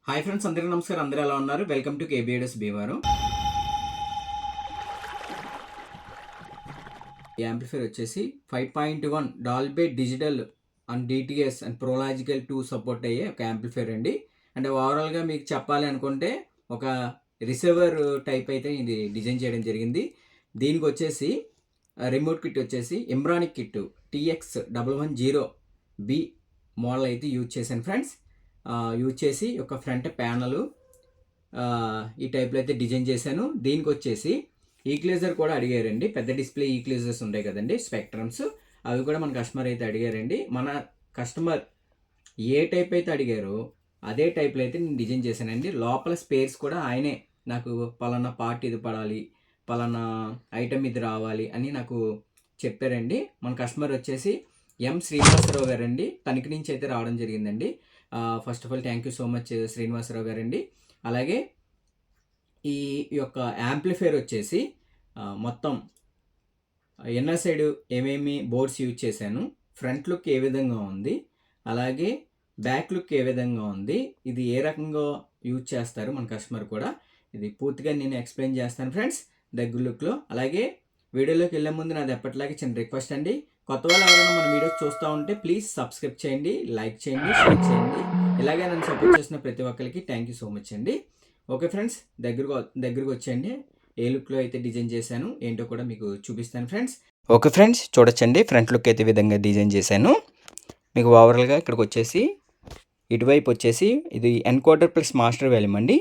Hi friends, అందరికీ నమస్కారం. అందరూ ఎలా ఉన్నారు? Welcome to KBS Bhimavaram. ఈ యాంప్లిఫైర్ వచ్చేసి 5.1 Dolby digital and DTS and prological 2 support అయ్యే ఒక యాంప్లిఫైర్ అండి. అంటే ఓవరాల్గా మీకు చెప్పాలి అనుకుంటే ఒక రిసీవర్ టైప్ అయితే ఇది డిజైన్ చేయడం జరిగింది. దీనికి వచ్చేసి రిమోట్ కిట్ వచ్చేసి ఎంబ్రానిక్ కిట్ TX110B మోడల్ అయితే యూజ్ చేశాను ఫ్రెండ్స్. యూజ్ చేసి ఒక ఫ్రంట్ ప్యానల్ ఈ టైప్లో అయితే డిజైన్ చేశాను. దీనికి వచ్చేసి ఈక్లేజర్ కూడా అడిగారండి. పెద్ద డిస్ప్లే ఈక్లేజర్స్ ఉంటాయి కదండి, స్పెక్ట్రమ్స్, అవి కూడా మన కస్టమర్ అయితే అడిగారండి. మన కస్టమర్ ఏ టైప్ అయితే అడిగారో అదే టైప్లో అయితే నేను డిజైన్ చేశానండి. లోపల స్పేర్స్ కూడా ఆయనే నాకు పలానా పార్ట్ ఇది పడాలి, పలానా ఐటమ్ ఇది రావాలి అని నాకు చెప్పారండి. మన కస్టమర్ వచ్చేసి ఎం శ్రీనివాసరావు గారండి. తణుకు నుంచి అయితే రావడం జరిగిందండి. First of all thank you so much Srinivasarao గారండి. అలాగే ఈ యొక్క యాంప్లిఫైర్ వచ్చేసి మొత్తం ఇన్నర్ సైడ్ ఏమేమి బోర్డ్స్ యూజ్ చేశాను, ఫ్రంట్ లుక్ ఏ విధంగా ఉంది, అలాగే బ్యాక్ లుక్ ఏ విధంగా ఉంది, ఇది ఏ రకంగా యూజ్ చేస్తారు మన కస్టమర్ కూడా, ఇది పూర్తిగా నేను ఎక్స్ప్లెయిన్ చేస్తాను ఫ్రెండ్స్ దగ్గర లుక్లో. అలాగే వీడియోలోకి వెళ్ళే ముందు నాది ఎప్పటిలాగే చిన్న రిక్వెస్ట్ అండి, కొత్త వాళ్ళు ఎవరైనా మన వీడియోస్ చూస్తూ ఉంటే ప్లీజ్ సబ్స్క్రైబ్ చేయండి, లైక్ చేయండి, షేర్ చేయండి. ఇలాగే నన్ను సపోర్ట్ చేసిన ప్రతి ఒక్కరికి థ్యాంక్ యూ సో మచ్ అండి. ఓకే ఫ్రెండ్స్, దగ్గరకు వచ్చేయండి. ఏ లుక్లో అయితే డిజైన్ చేశాను ఏంటో కూడా మీకు చూపిస్తాను ఫ్రెండ్స్. ఓకే ఫ్రెండ్స్, చూడొచ్చండి. ఫ్రంట్ లుక్ అయితే విధంగా డిజైన్ చేశాను. మీకు ఓవరాల్గా ఇక్కడికి వచ్చేసి ఇటువైపు వచ్చేసి ఇది ఎన్కోడర్ ప్లస్ మాస్టర్ వాల్యూమ్ అండి.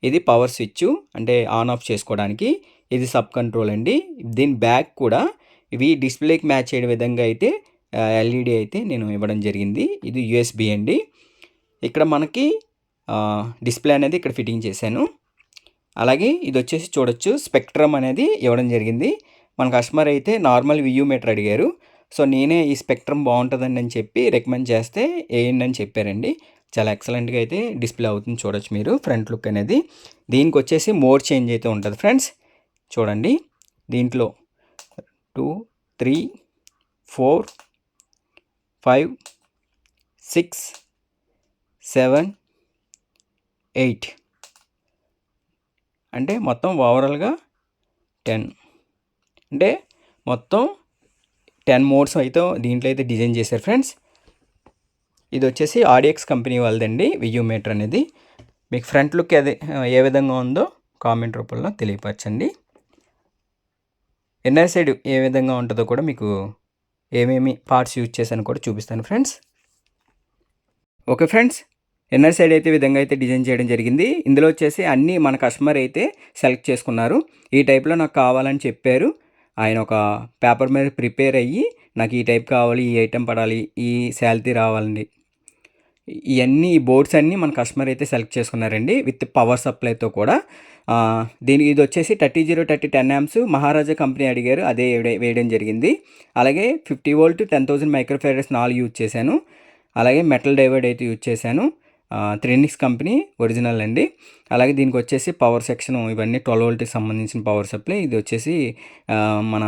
ఇది పవర్ స్విచ్ అంటే ఆన్ ఆఫ్ చేసుకోవడానికి. ఇది సబ్ కంట్రోల్ అండి. దీని బ్యాక్ కూడా ఇవి డిస్ప్లేకి మ్యాచ్ అయ్యే విధంగా అయితే ఎల్ఈడి అయితే నేను ఇవ్వడం జరిగింది. ఇది USB అండి. ఇక్కడ మనకి డిస్ప్లే అనేది ఇక్కడ ఫిట్టింగ్ చేశాను. అలాగే ఇది వచ్చేసి చూడొచ్చు స్పెక్ట్రమ్ అనేది ఇవ్వడం జరిగింది. మన కస్టమర్ అయితే నార్మల్ VU మీటర్ అడిగారు. సో నేనే ఈ స్పెక్ట్రమ్ బాగుంటుందని అని చెప్పి రికమెండ్ చేస్తే వేయండి అని చెప్పారండి. చాలా ఎక్సలెంట్గా అయితే డిస్ప్లే అవుతుంది, చూడొచ్చు మీరు ఫ్రంట్ లుక్ అనేది. దీనికి వచ్చేసి మోడ్ చేంజ్ అయితే ఉంటుంది ఫ్రెండ్స్. చూడండి, దీంట్లో 2, 3, 4, 5, 6, 7, 8 అంటే మొత్తం ఓవరాల్గా 10, అంటే మొత్తం 10 మోడ్స్ అయితే దీంట్లో అయితే డిజైన్ చేశారు ఫ్రెండ్స్. ఇది వచ్చేసి ఆడియక్స్ కంపెనీ వాళ్ళదండి VU మీటర్ అనేది. మీకు ఫ్రంట్ లుక్ అదే ఏ విధంగా ఉందో కామెంట్ రూపంలో తెలియపరచండి. ఇన్నర్ సైడ్ ఏ విధంగా ఉంటుందో కూడా మీకు ఏమేమి పార్ట్స్ యూజ్ చేశాను కూడా చూపిస్తాను friends. Okay friends, inner side అయితే విధంగా అయితే డిజైన్ చేయడం జరిగింది. ఇందులో వచ్చేసి అన్నీ మన కస్టమర్ అయితే సెలెక్ట్ చేసుకున్నారు. ఈ టైప్లో నాకు కావాలని చెప్పారు. ఆయన ఒక పేపర్ మీద ప్రిపేర్ అయ్యి నాకు ఈ టైప్ కావాలి, ఈ ఐటెం పడాలి, ఈ శాలరీ రావాలండి, ఇవన్నీ ఈ బోర్డ్స్ అన్నీ మన కస్టమర్ అయితే సెలెక్ట్ చేసుకున్నారండి విత్ పవర్ సప్లైతో కూడా. దీనికి ఇది వచ్చేసి 30-10 amps మహారాజా కంపెనీ అడిగారు, అదే వేయడం జరిగింది. అలాగే 50 volt 10,000 మైక్రోఫారడ్స్ 4 యూజ్ చేశాను. అలాగే మెటల్ డైవర్డ్ అయితే యూజ్ చేశాను. త్రినిక్స్ కంపెనీ ఒరిజినల్ అండి. అలాగే దీనికి వచ్చేసి పవర్ సెక్షన్ ఇవన్నీ 12 voltకి సంబంధించిన పవర్ సప్లై. ఇది వచ్చేసి మన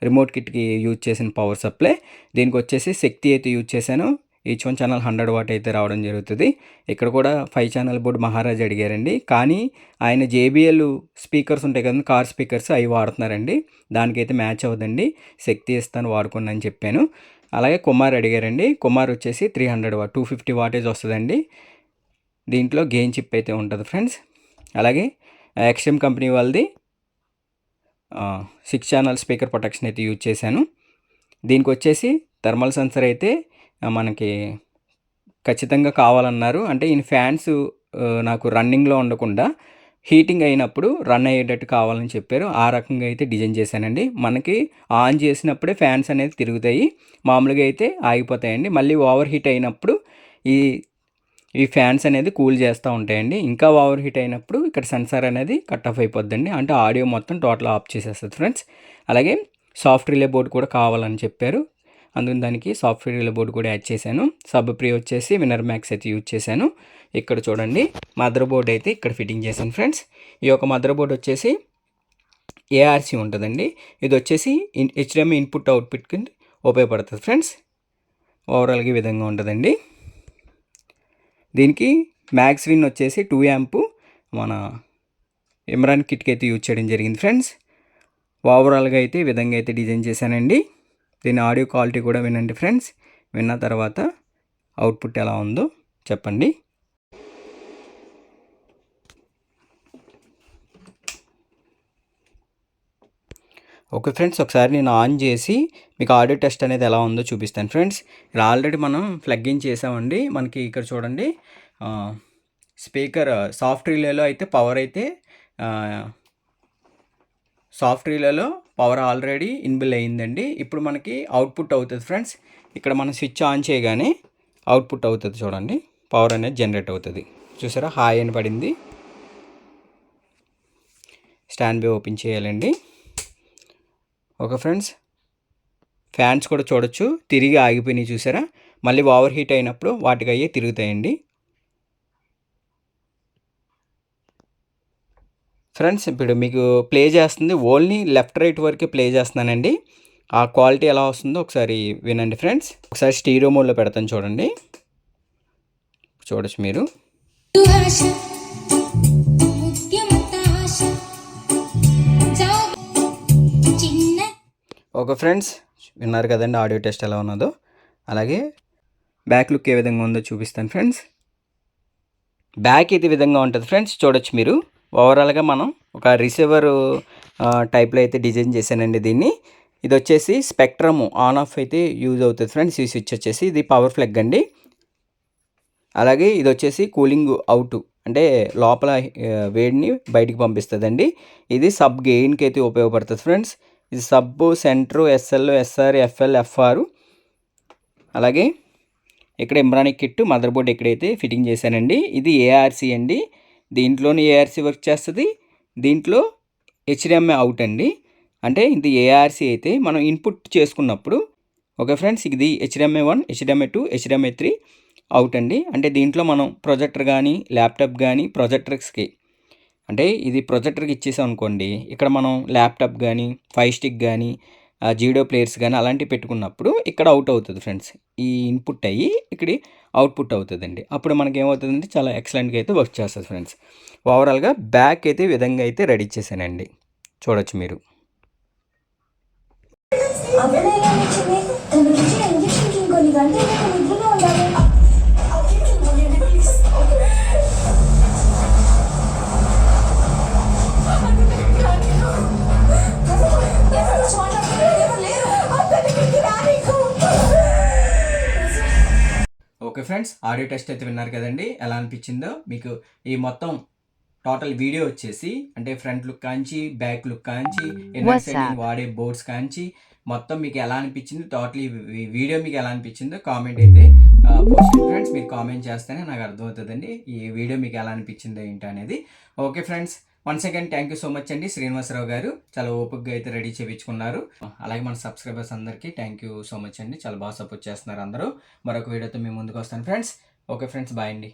రిమోట్ కిట్కి యూజ్ చేసిన పవర్ సప్లై. దీనికి వచ్చేసి శక్తి అయితే యూజ్ చేశాను. ఈచ్ వన్ ఛానల్ 100 watt అయితే రావడం జరుగుతుంది. ఇక్కడ కూడా 5 channel బోర్డు మహారాజ్ అడిగారండి. కానీ ఆయన JBL స్పీకర్స్ ఉంటాయి కదండి, కార్ స్పీకర్స్, అవి వాడుతున్నారండి. దానికైతే మ్యాచ్ అవ్వదండి, శక్తి ఇస్తాను వాడుకోండి అని చెప్పాను. అలాగే కుమార్ అడిగారండి. కుమార్ వచ్చేసి 300 watt 250 wattage వస్తుందండి. దీంట్లో గెయిన్ చిప్ అయితే ఉంటుంది ఫ్రెండ్స్. అలాగే XM కంపెనీ వాళ్ళది 6 channel స్పీకర్ ప్రొటెక్షన్ అయితే యూజ్ చేశాను. దీనికి వచ్చేసి థర్మల్ సెన్సర్ అయితే మనకి ఖచ్చితంగా కావాలన్నారు. అంటే ఈ ఫ్యాన్స్ నాకు రన్నింగ్లో ఉండకుండా హీటింగ్ అయినప్పుడు రన్ అయ్యేటట్టు కావాలని చెప్పారు. ఆ రకంగా అయితే డిజైన్ చేశానండి. మనకి ఆన్ చేసినప్పుడే ఫ్యాన్స్ అనేది తిరుగుతాయి, మామూలుగా అయితే ఆగిపోతాయండి. మళ్ళీ ఓవర్ హీట్ అయినప్పుడు ఈ ఫ్యాన్స్ అనేది కూల్ చేస్తూ ఉంటాయండి. ఇంకా ఓవర్ హీట్ అయినప్పుడు ఇక్కడ సెన్సార్ అనేది కట్ ఆఫ్ అయిపోద్దండి, అంటే ఆడియో మొత్తం టోటల్ ఆఫ్ చేసేస్తుంది ఫ్రెండ్స్. అలాగే సాఫ్ట్ రిలే బోర్డు కూడా కావాలని చెప్పారు, అందుకని దానికి సాఫ్ట్వేర్ రిలే బోర్డు కూడా యాడ్ చేశాను. సబ్ ప్రీ వచ్చేసి విన్నర్ మ్యాక్స్ అయితే యూజ్ చేశాను. ఇక్కడ చూడండి మదర్ బోర్డ్ అయితే ఇక్కడ ఫిట్టింగ్ చేశాను ఫ్రెండ్స్. ఈ యొక్క మదర్ బోర్డ్ వచ్చేసి ARC ఉంటుందండి. ఇది వచ్చేసి HDMI ఇన్పుట్ అవుట్పుట్కి ఉపయోగపడుతుంది ఫ్రెండ్స్. ఓవరాల్గా ఈ విధంగా ఉంటుందండి. దీనికి మ్యాక్స్ విన్ వచ్చేసి 2 యాంప్ మన ఇమ్రాన్ కిట్కి అయితే యూజ్ చేయడం జరిగింది ఫ్రెండ్స్. ఓవరాల్గా అయితే ఈ విధంగా అయితే డిజైన్ చేశానండి. దీని ఆడియో క్వాలిటీ కూడా వినండి ఫ్రెండ్స్. విన్న తర్వాత అవుట్పుట్ ఎలా ఉందో చెప్పండి. ఓకే ఫ్రెండ్స్, ఒకసారి నేను ఆన్ చేసి మీకు ఆడియో టెస్ట్ అనేది ఎలా ఉందో చూపిస్తాను ఫ్రెండ్స్. ఇలా ఆల్రెడీ మనం ప్లగ్ ఇన్ చేసామండి. మనకి ఇక్కడ చూడండి స్పీకర్ సాఫ్ట్ రిలేలో అయితే పవర్ అయితే సాఫ్ట్ రిలేలో పవర్ ఆల్రెడీ ఇన్బిల్ అయ్యిందండి. ఇప్పుడు మనకి అవుట్పుట్ అవుతుంది ఫ్రెండ్స్. ఇక్కడ మనం స్విచ్ ఆన్ చేయగానే అవుట్పుట్ అవుతుంది చూడండి. పవర్ అనేది జనరేట్ అవుతుంది. చూసారా, హాయ్ అని పడింది. స్టాండ్ బై ఓపెన్ చేయాలండి. ఓకే ఫ్రెండ్స్, ఫ్యాన్స్ కూడా చూడొచ్చు, తిరిగి ఆగిపోయినాయి చూసారా. మళ్ళీ ఓవర్ హీట్ అయినప్పుడు వాటికి అయ్యే తిరుగుతాయండి. ఫ్రెండ్స్ ఇప్పుడు మీకు ప్లే చేస్తుంది, ఓన్లీ లెఫ్ట్ రైట్ వరకే ప్లే చేస్తున్నానండి. ఆ క్వాలిటీ ఎలా వస్తుందో ఒకసారి వినండి ఫ్రెండ్స్. ఒకసారి స్టీరియో మోడ్లో పెడతాను చూడండి, చూడొచ్చు మీరు. ఓకే ఫ్రెండ్స్, విన్నారు కదండి ఆడియో టెస్ట్ ఎలా ఉన్నదో. అలాగే బ్యాక్ లుక్ ఏ విధంగా ఉందో చూపిస్తాను ఫ్రెండ్స్. బ్యాక్ ఇది విధంగా ఉంటుంది ఫ్రెండ్స్, చూడొచ్చు మీరు. ఓవరాల్గా మనం ఒక రిసీవర్ టైప్లో అయితే డిజైన్ చేశానండి దీన్ని. ఇది వచ్చేసి స్పెక్ట్రమ్ ఆన్ ఆఫ్ అయితే యూజ్ అవుతుంది ఫ్రెండ్స్. ఈ స్విచ్ వచ్చేసి ఇది పవర్ ఫ్లగ్ అండి. అలాగే ఇది వచ్చేసి కూలింగ్ అవుట్, అంటే లోపల వేడిని బయటికి పంపిస్తుందండి. ఇది సబ్ గెయిన్కి అయితే ఉపయోగపడుతుంది ఫ్రెండ్స్. ఇది sub, center, SL, SR, FL, FR. అలాగే ఇక్కడ ఇమ్రానిక్ కిట్ మదర్ బోర్డ్ ఎక్కడైతే ఫిట్టింగ్ చేశానండి. ఇది ఏఆర్సీ అండి. దీంట్లోనే ఏఆర్సీ వర్క్ చేస్తుంది. దీంట్లో హెచ్డిఎంఐ అవుట్ అండి. అంటే ఇది ఏఆర్సీ అయితే మనం ఇన్పుట్ చేసుకున్నప్పుడు, ఓకే ఫ్రెండ్స్, ఇది హెచ్డిఎంఐ 1, హెచ్డిఎంఐ 2, హెచ్డిఎంఐ 3 అవుట్ అండి. అంటే దీంట్లో మనం ప్రొజెక్టర్ కానీ ల్యాప్టాప్ కానీ ప్రొజెక్టర్స్కి, అంటే ఇది ప్రొజెక్టర్కి ఇచ్చేసాం అనుకోండి, ఇక్కడ మనం ల్యాప్టాప్ కానీ ఫైవ్ స్టిక్ కానీ జీడియో ప్లేయర్స్ కానీ అలాంటివి పెట్టుకున్నప్పుడు ఇక్కడ అవుట్ అవుతుంది ఫ్రెండ్స్. ఈ ఇన్పుట్ అయ్యి ఇక్కడ అవుట్పుట్ అవుతుందండి. అప్పుడు మనకి ఏమవుతుందంటే చాలా ఎక్సలెంట్గా అయితే వర్క్ చేస్తుంది ఫ్రెండ్స్. ఓవరాల్గా బ్యాక్ అయితే ఈ విధంగా అయితే రెడీ చేశానండి, చూడొచ్చు మీరు. ఓకే ఫ్రెండ్స్, ఆడియో టెస్ట్ అయితే విన్నారు కదండి, ఎలా అనిపించిందో మీకు. ఈ మొత్తం టోటల్ వీడియో వచ్చేసి అంటే ఫ్రంట్ లుక్ కాంచి, బ్యాక్ లుక్ కాంచి, నేను వాడే బోర్డ్స్ కాంచి మొత్తం మీకు ఎలా అనిపించింది, టోటల్ ఈ వీడియో మీకు ఎలా అనిపించిందో కామెంట్ అయితే పోస్ట్ ఫ్రెండ్స్. మీరు కామెంట్ చేస్తేనే నాకు అర్థమవుతుందండి ఈ వీడియో మీకు ఎలా అనిపించిందో ఏంటి అనేది. Okay friends, once again thank you so much అండి. శ్రీనివాసరావు గారు చాలా ఓపికగా అయితే రెడీ చేయించుకున్నారు. అలాగే మన సబ్స్క్రైబర్స్ అందరికీ థ్యాంక్ యూ సో మచ్ అండి. చాలా బాగా సపోర్ట్ చేస్తున్నారు అందరూ. మరొక వీడియోతో మేము ముందుకు వస్తాను ఫ్రెండ్స్. ఓకే ఫ్రెండ్స్, బాయ్ అండి.